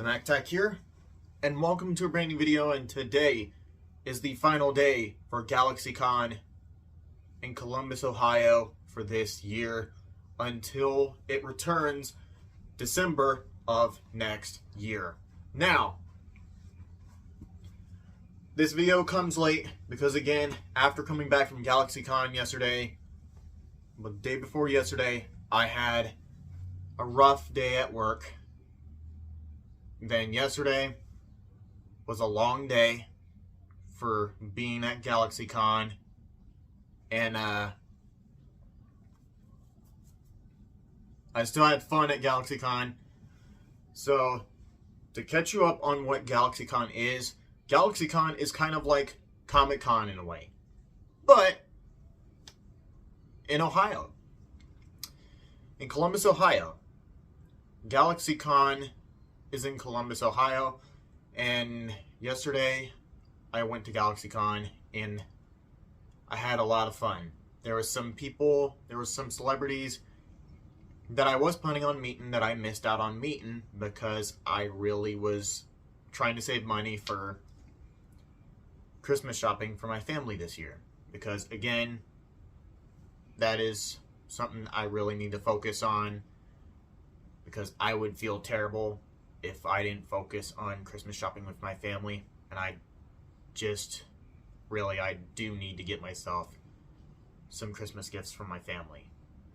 The Mac Tech here, and welcome to a brand new video. And today is the final day for GalaxyCon in Columbus, Ohio for this year until it returns December of next year. Now, this video comes late because, again, after coming back from GalaxyCon yesterday, the day before yesterday, I had a rough day at work. Then yesterday was a long day for being at GalaxyCon, and I still had fun at GalaxyCon. So, to catch you up on what GalaxyCon is kind of like Comic-Con in a way, but in Ohio. In Columbus, Ohio. GalaxyCon is in Columbus, Ohio, and yesterday I went to GalaxyCon and I had a lot of fun. There was some people, there was some celebrities that I was planning on meeting that I missed out on meeting because I really was trying to save money for Christmas shopping for my family this year. Because again, that is something I really need to focus on, because I would feel terrible if I didn't focus on Christmas shopping with my family. And I do need to get myself some Christmas gifts from my family,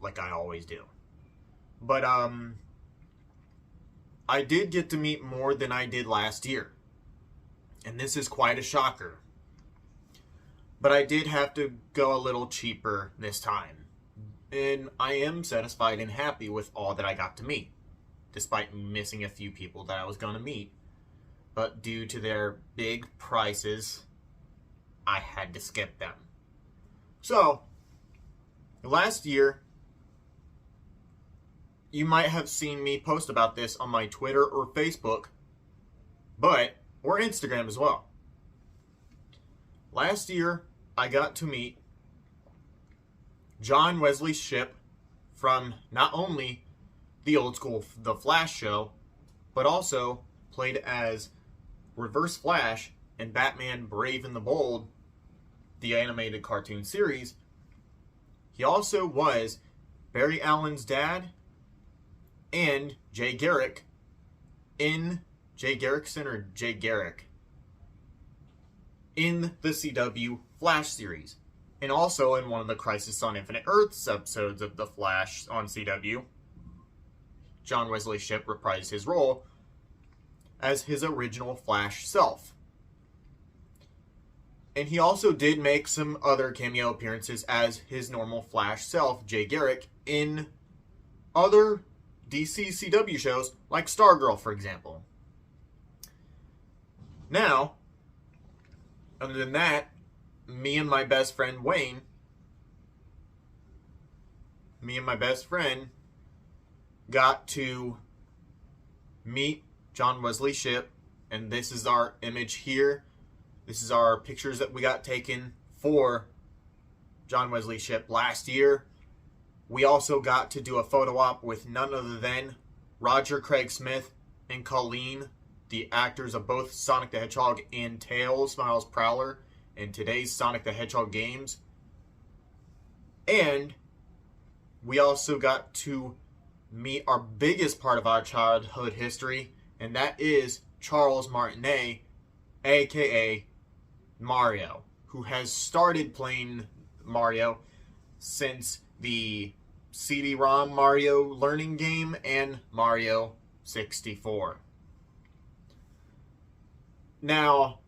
like I always do. But I did get to meet more than I did last year, and this is quite a shocker. But I did have to go a little cheaper this time, and I am satisfied and happy with all that I got to meet, despite missing a few people that I was going to meet. But due to their big prices, I had to skip them. So, last year, you might have seen me post about this on my Twitter or Facebook, or Instagram as well. Last year, I got to meet John Wesley Shipp from not only the old school The Flash show, but also played as Reverse Flash in Batman Brave and the Bold, the animated cartoon series. He also was Barry Allen's dad and Jay Garrick in Jay Garrickson or Jay Garrick in the CW Flash series, and also in one of the Crisis on Infinite Earths episodes of The Flash on CW. John Wesley Shipp reprised his role as his original Flash self. And he also did make some other cameo appearances as his normal Flash self, Jay Garrick, in other DC CW shows like Stargirl, for example. Now, other than that, me and my best friend Wayne, got to meet John Wesley Shipp, and this is our image here. This is our pictures that we got taken for John Wesley Shipp last year. We also got to do a photo op with none other than Roger Craig Smith and Colleen, the actors of both Sonic the Hedgehog and Tails, Miles Prowler, in today's Sonic the Hedgehog games. And we also got to meet our biggest part of our childhood history, and that is Charles Martinet, aka Mario, who has started playing Mario since the CD-ROM Mario learning game and Mario 64. Now,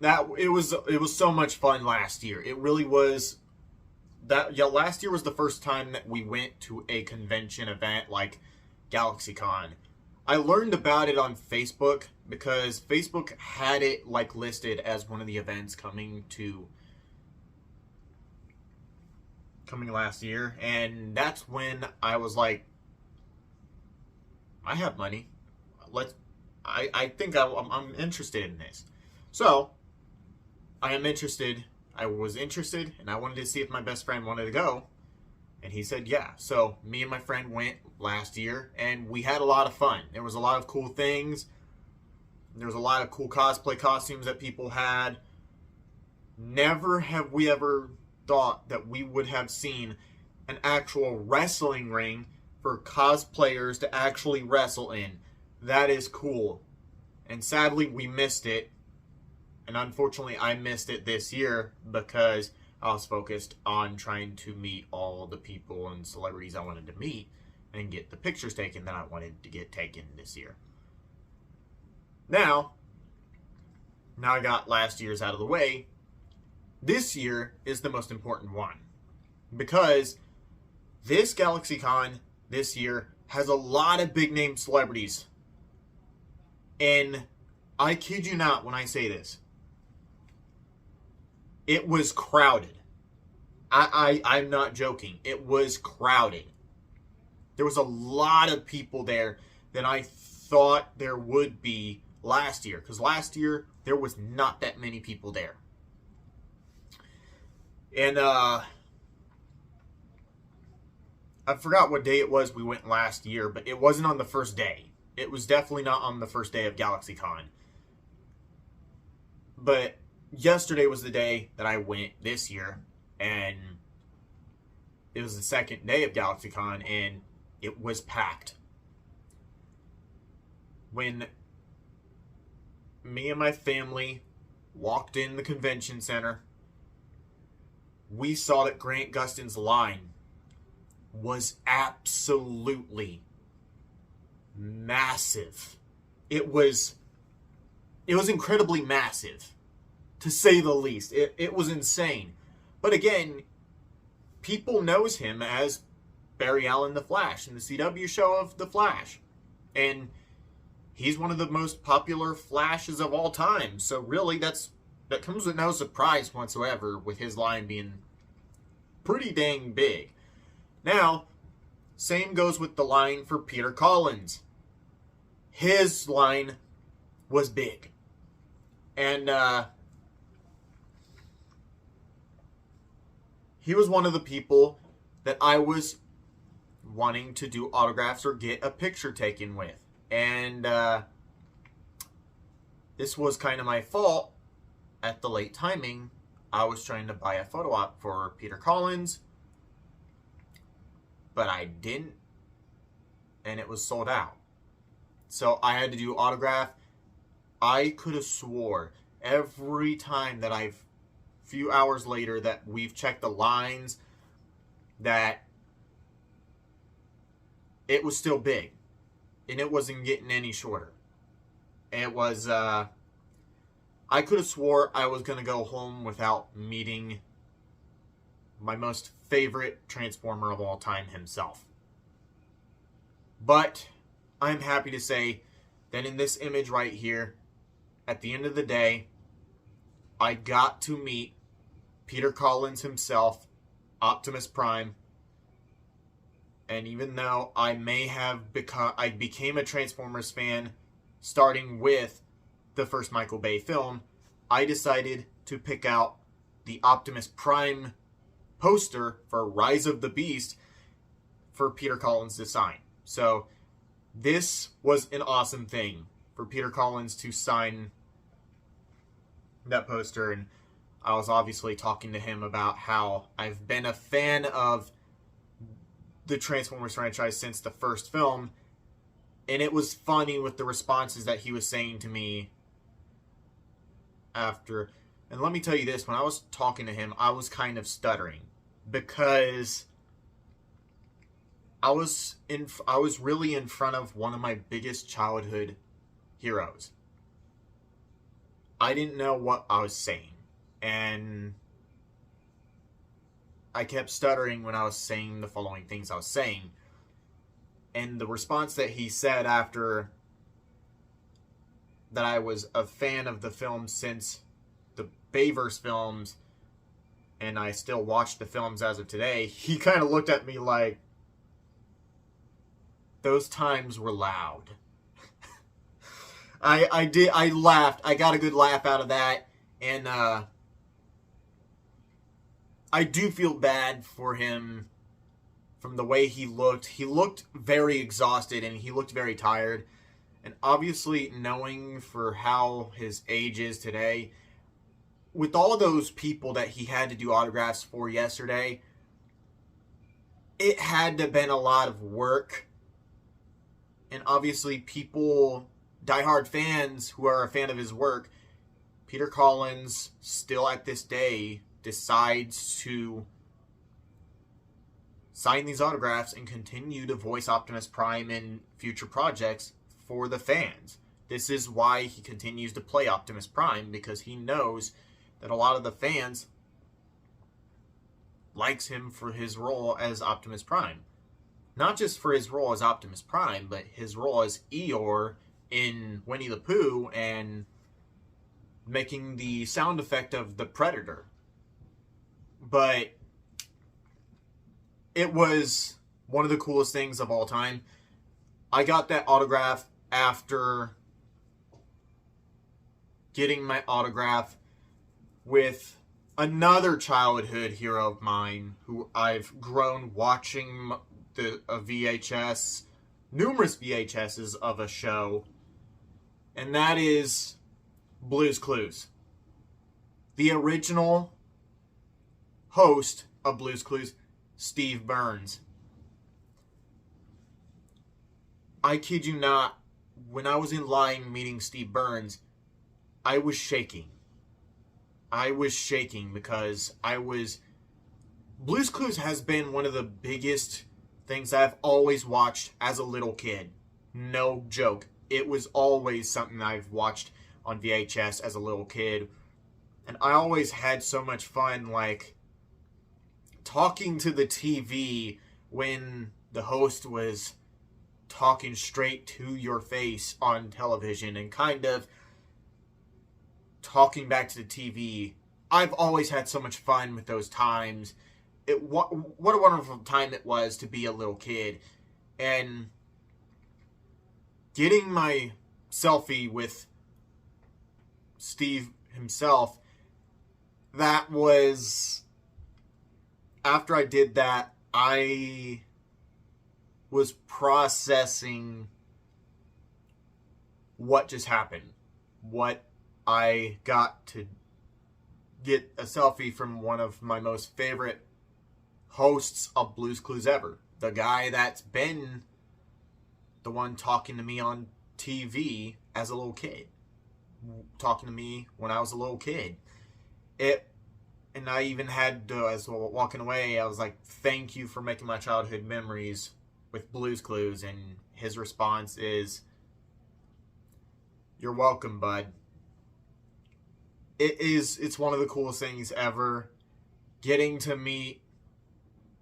it was so much fun last year. It really was. Last year was the first time that we went to a convention event like GalaxyCon. I learned about it on Facebook because Facebook had it listed as one of the events coming last year, and that's when I was like, I have money. I think I'm interested in this. So, I was interested, and I wanted to see if my best friend wanted to go. And he said, yeah. So me and my friend went last year, and we had a lot of fun. There was a lot of cool things. There was a lot of cool cosplay costumes that people had. Never have we ever thought that we would have seen an actual wrestling ring for cosplayers to actually wrestle in. That is cool. And sadly, we missed it. And unfortunately, I missed it this year because I was focused on trying to meet all the people and celebrities I wanted to meet and get the pictures taken that I wanted to get taken this year. Now I got last year's out of the way. This year is the most important one because this GalaxyCon this year has a lot of big name celebrities. And I kid you not when I say this. It was crowded. I'm not joking. It was crowded. There was a lot of people there than I thought there would be last year. Because last year, there was not that many people there. And I forgot what day it was we went last year, but it wasn't on the first day. It was definitely not on the first day of GalaxyCon. But yesterday was the day that I went this year, and it was the second day of GalaxyCon, and it was packed. When me and my family walked in the convention center, we saw that Grant Gustin's line was absolutely massive. It was incredibly massive, to say the least. It was insane. But again, people knows him as Barry Allen the Flash in the CW show of The Flash. And he's one of the most popular Flashes of all time. So really, that comes with no surprise whatsoever, with his line being pretty dang big. Now, same goes with the line for Peter Collins. His line was big. And he was one of the people that I was wanting to do autographs or get a picture taken with. And this was kind of my fault at the late timing. I was trying to buy a photo op for Peter Collins, but I didn't, and it was sold out. So I had to do autograph. I could have swore every time that few hours later that we've checked the lines, that it was still big, and it wasn't getting any shorter. It was, I could have swore I was going to go home without meeting my most favorite Transformer of all time himself. But I'm happy to say that in this image right here, at the end of the day, I got to meet Peter Collins himself, Optimus Prime. And even though I became a Transformers fan starting with the first Michael Bay film, I decided to pick out the Optimus Prime poster for Rise of the Beast for Peter Collins to sign. So this was an awesome thing for Peter Collins to sign that poster, and I was obviously talking to him about how I've been a fan of the Transformers franchise since the first film, and it was funny with the responses that he was saying to me after. And let me tell you this, when I was talking to him, I was kind of stuttering because I was really in front of one of my biggest childhood heroes. I didn't know what I was saying, and I kept stuttering when I was saying the following things I was saying. And the response that he said after that I was a fan of the film since the Bayverse films, and I still watch the films as of today, he kind of looked at me like, those times were loud. I laughed. I got a good laugh out of that. And I do feel bad for him from the way he looked very exhausted and he looked very tired. And obviously, knowing for how his age is today, with all those people that he had to do autographs for yesterday, it had to have been a lot of work. And obviously, people, diehard fans who are a fan of his work, Peter Collins, still at this day, decides to sign these autographs and continue to voice Optimus Prime in future projects for the fans. This is why he continues to play Optimus Prime, because he knows that a lot of the fans likes him for his role as Optimus Prime. Not just for his role as Optimus Prime, but his role as Eeyore in Winnie the Pooh and making the sound effect of the Predator. But it was one of the coolest things of all time. I got that autograph after getting my autograph with another childhood hero of mine who I've grown watching a VHS, numerous VHSs of a show, and that is Blue's Clues. The original host of Blue's Clues, Steve Burns. I kid you not, when I was in line meeting Steve Burns, I was shaking. I was shaking because Blue's Clues has been one of the biggest things I've always watched as a little kid. No joke. It was always something I've watched on VHS as a little kid. And I always had so much fun, like, talking to the TV when the host was talking straight to your face on television and kind of talking back to the TV. I've always had so much fun with those times. What a wonderful time it was to be a little kid. And getting my selfie with Steve himself, that was... After I did that, I was processing what just happened. What I got to get a selfie from one of my most favorite hosts of Blue's Clues ever. The guy that's been the one talking to me on TV as a little kid. Talking to me when I was a little kid. And I even had to, as well, walking away, I was like, thank you for making my childhood memories with Blue's Clues. And his response is, you're welcome, bud. It's one of the coolest things ever. Getting to meet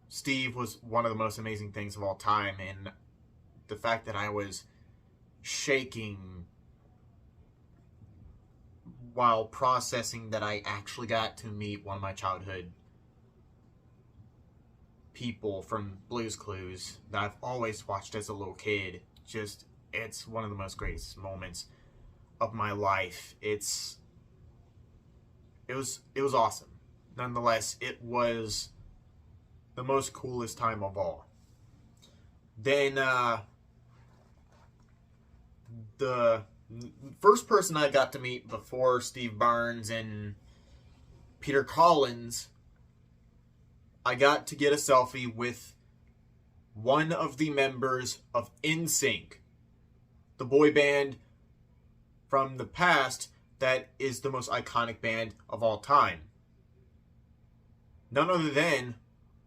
Steve was one of the most amazing things of all time. And the fact that I was shaking while processing that I actually got to meet one of my childhood people from Blue's Clues that I've always watched as a little kid. It's one of the most greatest moments of my life. It was awesome. Nonetheless, it was the most coolest time of all. Then, the first person I got to meet before Steve Burns and Peter Collins, I got to get a selfie with one of the members of NSYNC, the boy band from the past that is the most iconic band of all time. None other than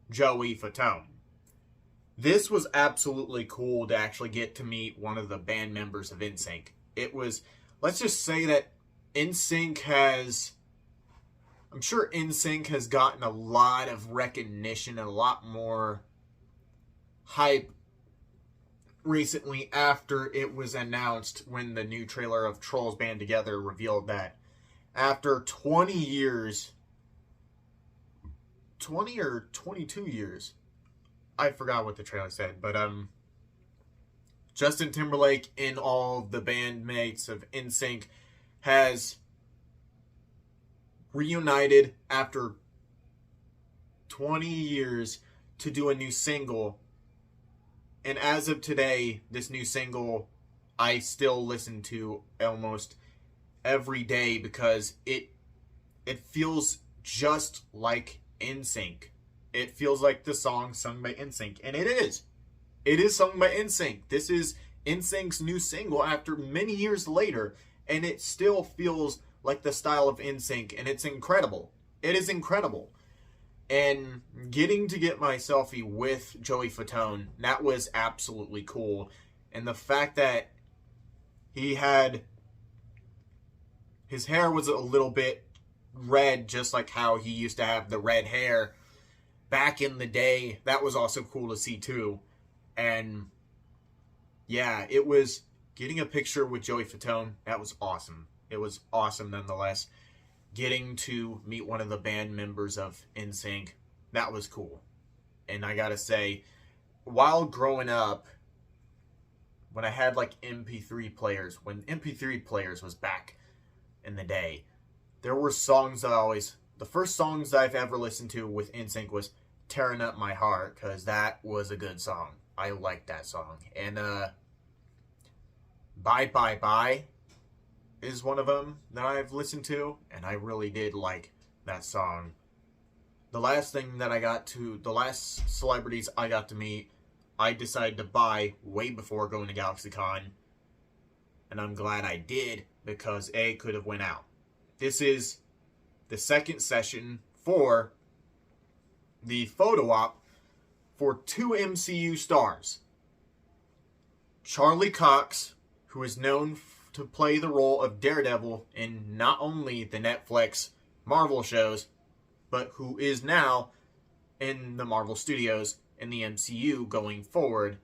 Joey Fatone. This was absolutely cool to actually get to meet one of the band members of NSYNC. It was, let's just say that NSYNC I'm sure NSYNC has gotten a lot of recognition and a lot more hype recently after it was announced when the new trailer of Trolls Band Together revealed that after 20 years, 20 or 22 years, I forgot what the trailer said, but Justin Timberlake and all the bandmates of NSYNC has reunited after 20 years to do a new single. And as of today, this new single, I still listen to almost every day because it feels just like NSYNC. It feels like the song sung by NSYNC. And it is. It is sung by NSYNC. This is NSYNC's new single after many years later. And it still feels like the style of NSYNC. And it's incredible. It is incredible. And getting to get my selfie with Joey Fatone, that was absolutely cool. And the fact that he had... his hair was a little bit red, just like how he used to have the red hair back in the day. That was also cool to see too. And yeah, it was getting a picture with Joey Fatone. That was awesome. It was awesome nonetheless. Getting to meet one of the band members of NSYNC, that was cool. And I gotta say, while growing up, when I had like MP3 players, when MP3 players was back in the day, there were songs that the first songs that I've ever listened to with NSYNC was Tearing Up My Heart, because that was a good song. I liked that song. And Bye Bye Bye is one of them that I've listened to, and I really did like that song. The last celebrities I got to meet, I decided to buy way before going to GalaxyCon, and I'm glad I did, because A, could have went out. This is the second session for the photo op for 2 MCU stars. Charlie Cox, who is known to play the role of Daredevil in not only the Netflix Marvel shows, but who is now in the Marvel Studios in the MCU going forward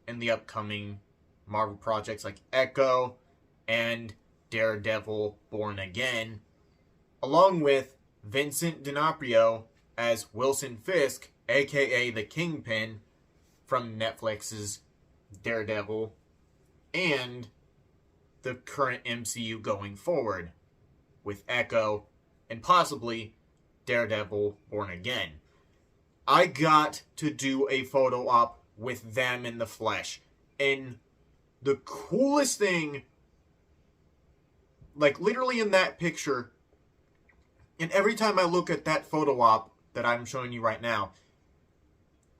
in the upcoming Marvel projects like Echo and Daredevil Born Again, along with Vincent D'Onofrio as Wilson Fisk, aka the Kingpin from Netflix's Daredevil, and the current MCU going forward with Echo and possibly Daredevil Born Again. I got to do a photo op with them in the flesh, and the coolest thing, like literally in that picture, and every time I look at that photo op that I'm showing you right now,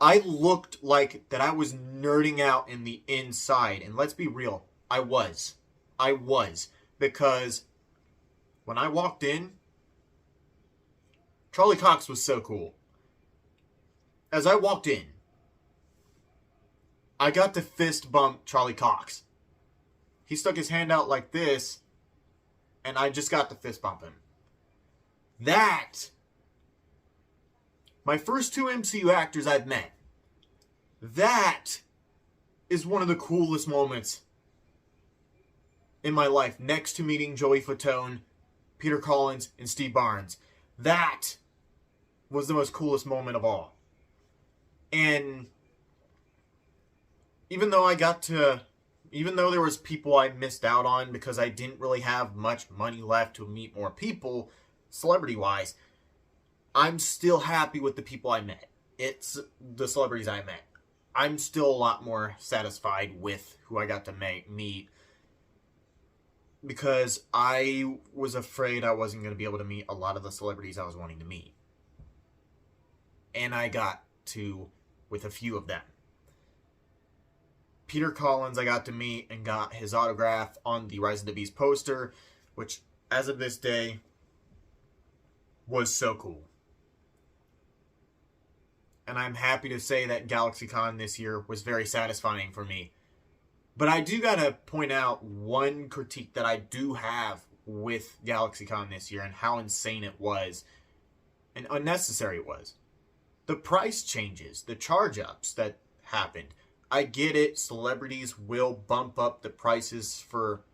I looked like that I was nerding out in the inside. And let's be real, I was. Because when I walked in, Charlie Cox was so cool. As I walked in, I got to fist bump Charlie Cox. He stuck his hand out like this, and I just got to fist bump him. My first 2 MCU actors I've met. That is one of the coolest moments in my life, next to meeting Joey Fatone, Peter Collins, and Steve Barnes. That was the most coolest moment of all. And even though there was people I missed out on because I didn't really have much money left to meet more people, celebrity-wise, I'm still happy with the people I met. It's the celebrities I met. I'm still a lot more satisfied with who I got to meet, because I was afraid I wasn't going to be able to meet a lot of the celebrities I was wanting to meet. And I got to with a few of them. Peter Collins I got to meet and got his autograph on the Rise of the Beast poster, which as of this day was so cool. And I'm happy to say that GalaxyCon this year was very satisfying for me. But I do gotta point out one critique that I do have with GalaxyCon this year and how insane it was and unnecessary it was. The price changes, the charge ups that happened. I get it, celebrities will bump up the prices for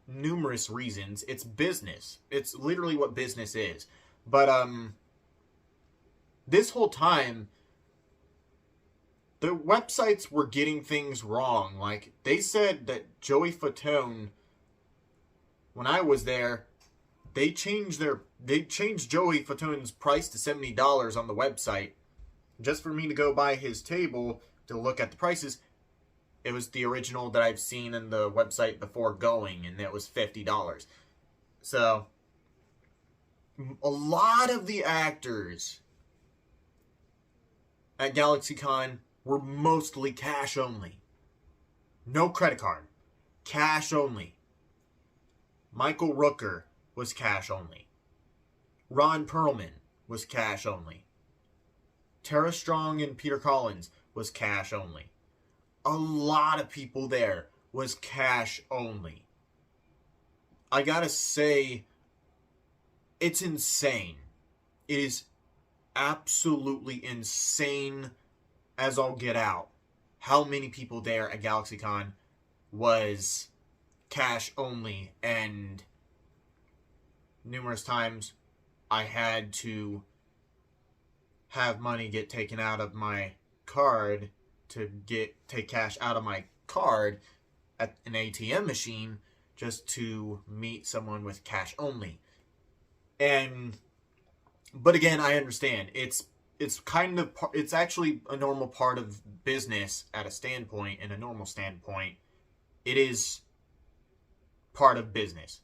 numerous reasons. It's business. It's literally what business is. But this whole time, the websites were getting things wrong. Like, they said that Joey Fatone, when I was there, they changed Joey Fatone's price to $70 on the website. just for me to go by his table to look at the prices, it was the original that I've seen in the website before going, and it was $50. So, a lot of the actors at GalaxyCon were mostly cash only. No credit card. Cash only. Michael Rooker was cash only. Ron Perlman was cash only. Tara Strong and Peter Collins was cash only. A lot of people there was cash only. I gotta say, it's insane. It is absolutely insane as all get out how many people there at GalaxyCon was cash only, and numerous times I had to have money get taken out of my card to take cash out of my card at an ATM machine just to meet someone with cash only. But again, I understand. It's actually a normal part of business at a standpoint, and a normal standpoint. It is part of business.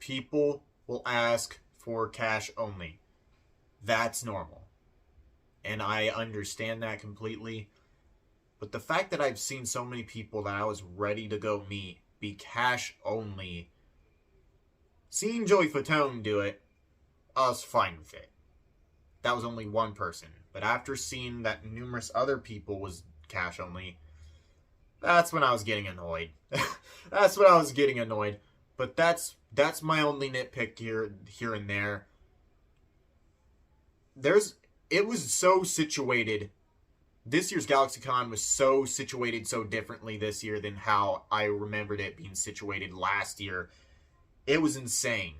People will ask for cash only. That's normal. And I understand that completely. But the fact that I've seen so many people that I was ready to go meet be cash only, seeing Joey Fatone do it, I was fine with it. That was only one person. But after seeing that numerous other people was cash only, that's when I was getting annoyed. That's when I was getting annoyed. But that's my only nitpick here and there. It was so situated. This year's GalaxyCon was so situated so differently this year than how I remembered it being situated last year. It was insane.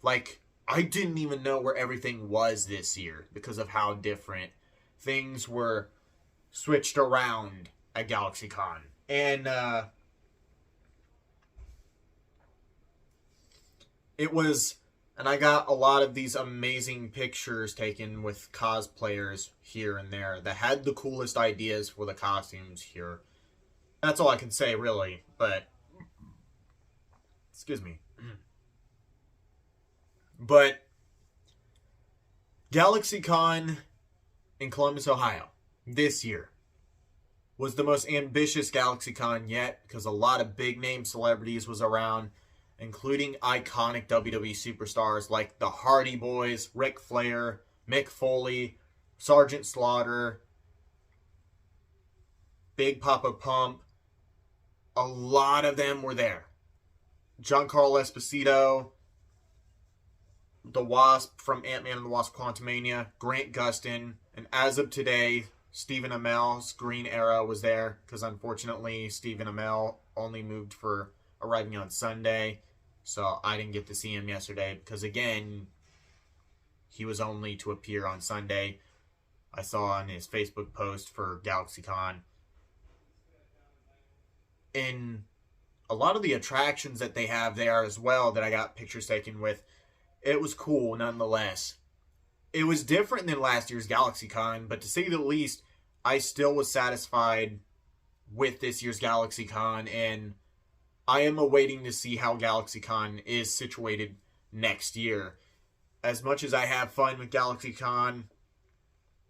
Like, I didn't even know where everything was this year because of how different things were switched around at GalaxyCon. And and I got a lot of these amazing pictures taken with cosplayers here and there that had the coolest ideas for the costumes here. That's all I can say, really. But, excuse me. But GalaxyCon in Columbus, Ohio, this year, was the most ambitious GalaxyCon yet, because a lot of big-name celebrities was around, including iconic WWE superstars like the Hardy Boys, Ric Flair, Mick Foley, Sergeant Slaughter, Big Papa Pump. A lot of them were there. Giancarlo Esposito, the Wasp from Ant-Man and the Wasp Quantumania, Grant Gustin, and as of today, Stephen Amell's Green Arrow was there, because unfortunately Stephen Amell only moved for arriving on Sunday, so I didn't get to see him yesterday, because again, he was only to appear on Sunday. I saw on his Facebook post for GalaxyCon. In a lot of the attractions that they have there as well that I got pictures taken with, it was cool nonetheless. It was different than last year's GalaxyCon, but to say the least, I still was satisfied with this year's GalaxyCon, and I am awaiting to see how GalaxyCon is situated next year. As much as I have fun with GalaxyCon,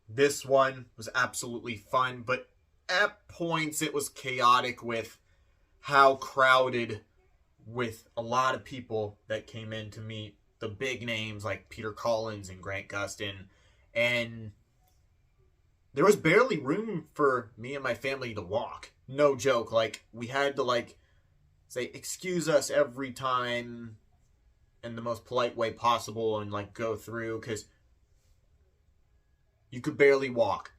this one was absolutely fun, but at points it was chaotic with how crowded, with a lot of people that came in to meet the big names like Peter Collins and Grant Gustin, and there was barely room for me and my family to walk. No joke. Like, we had to say excuse us every time in the most polite way possible and go through, because you could barely walk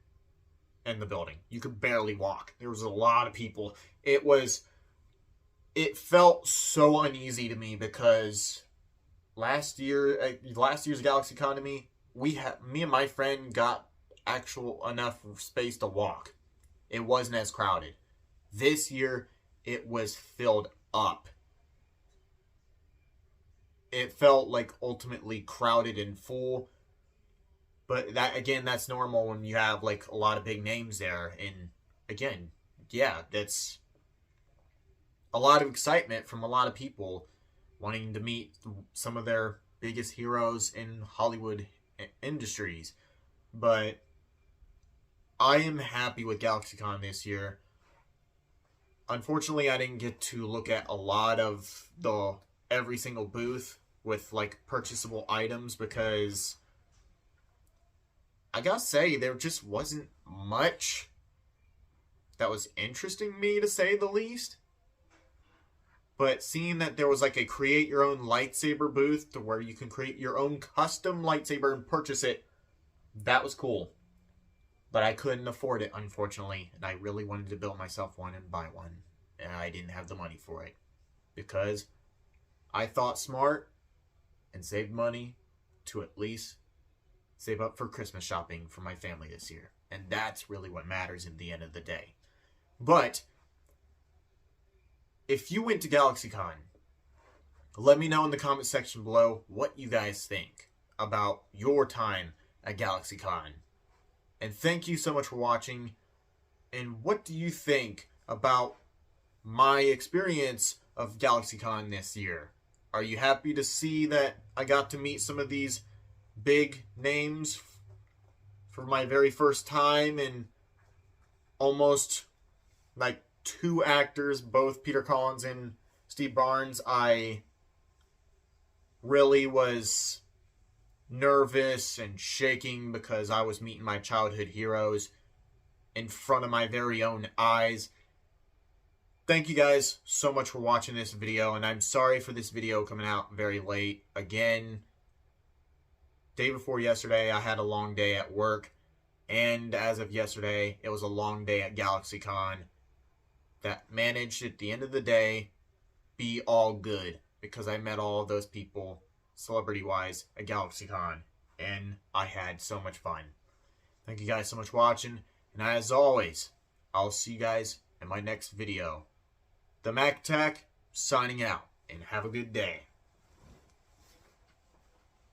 in the building. You could barely walk. There was a lot of people. It felt so uneasy to me because last year's GalaxyCon to me and my friend got enough space to walk. It wasn't as crowded. This year, it was filled up. It felt ultimately crowded and full. But that, again, that's normal when you have like a lot of big names there. And again, yeah, that's a lot of excitement from a lot of people wanting to meet some of their biggest heroes in Hollywood industries. But I am happy with GalaxyCon this year. Unfortunately, I didn't get to look at a lot of every single booth with like purchasable items because I gotta say there just wasn't much that was interesting me, to say the least. But seeing that there was like a create your own lightsaber booth to where you can create your own custom lightsaber and purchase it, that was cool. But I couldn't afford it, unfortunately, and I really wanted to build myself one and buy one, and I didn't have the money for it because I thought smart and saved money to at least save up for Christmas shopping for my family this year. And that's really what matters in the end of the day. But if you went to GalaxyCon, let me know in the comment section below what you guys think about your time at GalaxyCon. And thank you so much for watching. And what do you think about my experience of GalaxyCon this year? Are you happy to see that I got to meet some of these big names for my very first time, and almost like two actors, both Peter Collins and Steve Barnes? I really was nervous and shaking because I was meeting my childhood heroes in front of my very own eyes. Thank you guys so much for watching this video, and I'm sorry for this video coming out very late. Again, day before yesterday, I had a long day at work, and as of yesterday, it was a long day at GalaxyCon that managed at the end of the day be all good because I met all of those people celebrity-wise at GalaxyCon, and I had so much fun. Thank you guys so much for watching, and as always, I'll see you guys in my next video. The Mac Attack, signing out, and have a good day.